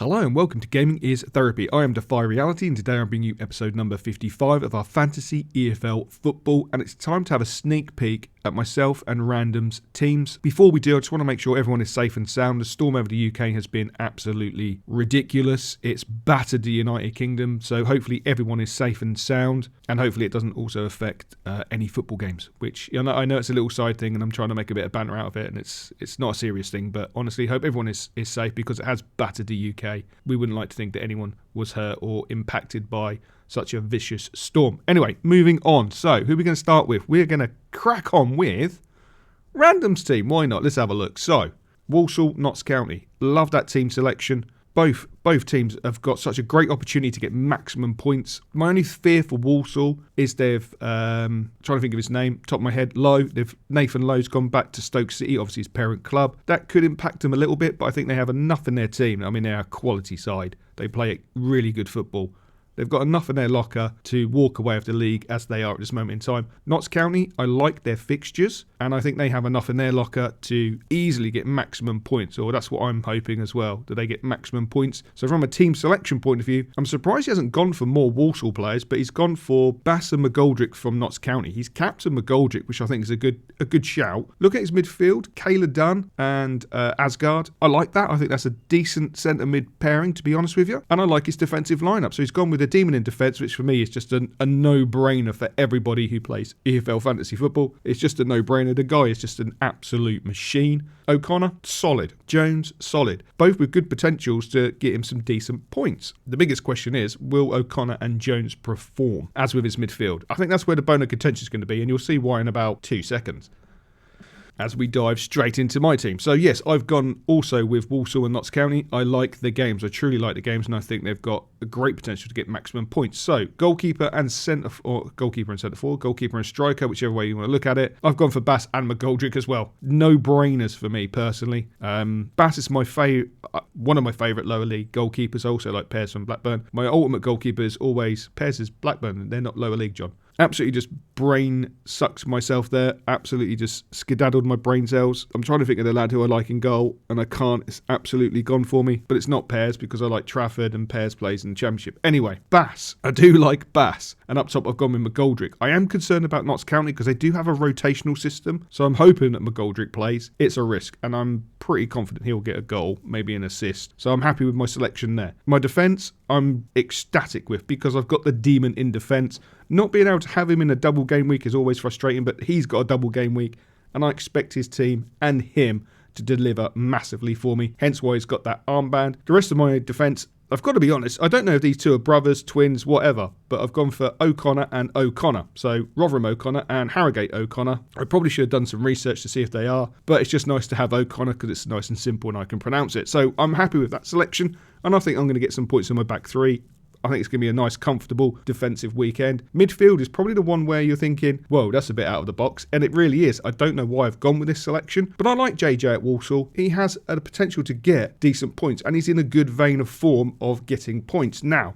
Hello and welcome to Gaming is Therapy. I am DEFY Reality and today I'm bringing you episode number 55 of our Fantasy EFL Football, and it's time to have a sneak peek at myself and Random's teams. Before we do, I just want to make sure everyone is safe and sound. The storm over the UK has been absolutely ridiculous. It's battered the United Kingdom, so hopefully everyone is safe and sound, and hopefully it doesn't also affect any football games, which I know it's a little side thing and I'm trying to make a bit of banter out of it, and it's not a serious thing, but honestly hope everyone is safe because it has battered the UK. We wouldn't like to think that anyone was hurt or impacted by such a vicious storm. Anyway, moving on. So, who are we going to start with? We're going to crack on with Random's team. Why not? Let's have a look. So, Walsall, Notts County. Love that team selection. Both teams have got such a great opportunity to get maximum points. My only fear for Walsall is they've, trying to think of his name, top of my head, Nathan Lowe's gone back to Stoke City, obviously his parent club. That could impact them a little bit, but I think they have enough in their team. I mean, they're a quality side. They play really good football. They've got enough in their locker to walk away with the league as they are at this moment in time. Notts County, I like their fixtures, and I think they have enough in their locker to easily get maximum points, or that's what I'm hoping as well, that they get maximum points. So from a team selection point of view, I'm surprised he hasn't gone for more Walsall players, but he's gone for Bass and McGoldrick from Notts County. He's captain McGoldrick, which I think is a good shout. Look at his midfield, Kayla Dunn and Asgard. I like that. I think that's a decent centre mid pairing, to be honest with you. And I like his defensive lineup. So he's gone with a demon in defence, which for me is just a no-brainer for everybody who plays EFL fantasy football. It's just a no-brainer. The guy is just an absolute machine. O'Connor, solid. Jones, solid. Both with good potentials to get him some decent points. The biggest question is, will O'Connor and Jones perform, as with his midfield? I think that's where the bone of contention is going to be, and you'll see why in about 2 seconds as we dive straight into my team. So yes, I've gone also with Walsall and Notts County. I like the games. I truly like the games, and I think they've got a great potential to get maximum points. So goalkeeper and centre forward, goalkeeper and striker, whichever way you want to look at it. I've gone for Bass and McGoldrick as well. No brainers for me personally. Bass is my one of my favourite lower league goalkeepers. I also like Pears from Blackburn. My ultimate goalkeeper is always Pears is Blackburn. They're not lower league, John. Absolutely just brain sucks myself there. Absolutely just skedaddled my brain cells. I'm trying to think of the lad who I like in goal, and I can't. It's absolutely gone for me. But it's not Pears because I like Trafford and Pears plays in the Championship. Anyway, Bass. I do like Bass. And up top I've gone with McGoldrick. I am concerned about Notts County because they do have a rotational system. So I'm hoping that McGoldrick plays. It's a risk. And I'm pretty confident he'll get a goal, maybe an assist. So I'm happy with my selection there. My defence, I'm ecstatic with because I've got the demon in defence. Not being able to have him in a double game week is always frustrating, but he's got a double game week, and I expect his team and him to deliver massively for me, hence why he's got that armband. The rest of my defence, I've got to be honest, I don't know if these two are brothers, twins, whatever, but I've gone for O'Connor and O'Connor. So Rotherham O'Connor and Harrogate O'Connor. I probably should have done some research to see if they are, but it's just nice to have O'Connor because it's nice and simple and I can pronounce it. So I'm happy with that selection, and I think I'm going to get some points in my back three. I think it's going to be a nice, comfortable defensive weekend. Midfield is probably the one where you're thinking, whoa, that's a bit out of the box. And it really is. I don't know why I've gone with this selection, but I like JJ at Walsall. He has a potential to get decent points, and he's in a good vein of form of getting points. Now,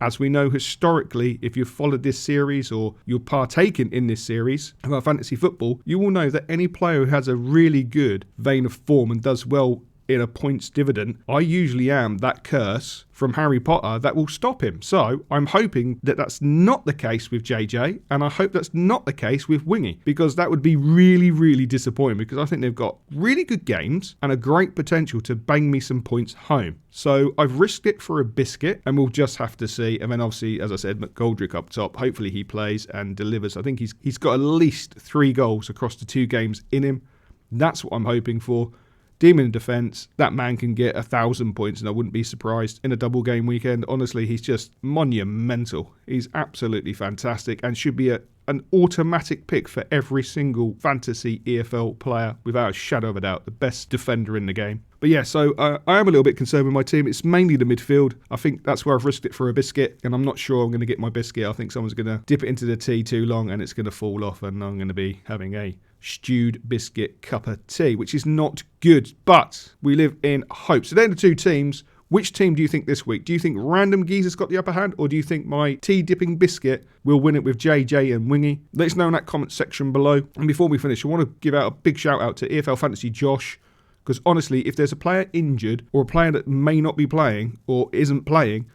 as we know historically, if you've followed this series or you're partaking in this series about fantasy football, you will know that any player who has a really good vein of form and does well in a points dividend, I usually am that curse from Harry Potter that will stop him. So I'm hoping that that's not the case with JJ, and I hope that's not the case with Wingy, because that would be really, really disappointing, because I think they've got really good games and a great potential to bang me some points home. So I've risked it for a biscuit, and we'll just have to see. And then obviously, as I said, McGoldrick up top. Hopefully he plays and delivers. I think he's got at least 3 goals across the 2 games in him. That's what I'm hoping for. Demon in defence, that man can get 1,000 points and I wouldn't be surprised in a double game weekend. Honestly, he's just monumental. He's absolutely fantastic and should be an automatic pick for every single fantasy EFL player without a shadow of a doubt. The best defender in the game. But yeah, so I am a little bit concerned with my team. It's mainly the midfield. I think that's where I've risked it for a biscuit, and I'm not sure I'm going to get my biscuit. I think someone's going to dip it into the tea too long and it's going to fall off, and I'm going to be having a stewed biscuit cup of tea, which is not good. But we live in hope. So they're the 2 teams. Which team do you think this week? Do you think RandomGeezar's got the upper hand, or do you think my tea-dipping biscuit will win it with JJ and Wingy? Let us know in that comment section below. And before we finish, I want to give out a big shout-out to EFL Fantasy Josh, Because honestly, if there's a player injured or a player that may not be playing or isn't playing,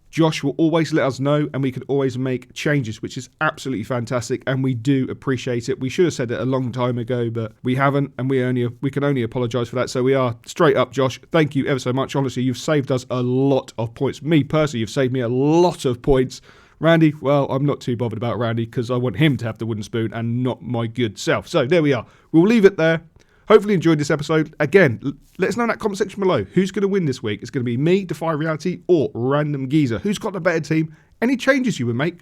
Josh will always let us know and we can always make changes, which is absolutely fantastic, and we do appreciate it. We should have said it a long time ago, but we haven't, and we can only apologise for that. So we are straight up, Josh. Thank you ever so much. Honestly, you've saved us a lot of points. Me personally, you've saved me a lot of points. Randy, well, I'm not too bothered about Randy because I want him to have the wooden spoon and not my good self. So there we are. We'll leave it there. Hopefully you enjoyed this episode. Again, let us know in that comment section below. Who's going to win this week? It's going to be me, DEFY Reality, or RandomGeezar. Who's got the better team? Any changes you would make?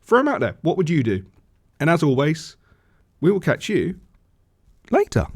Throw them out there. What would you do? And as always, we will catch you later.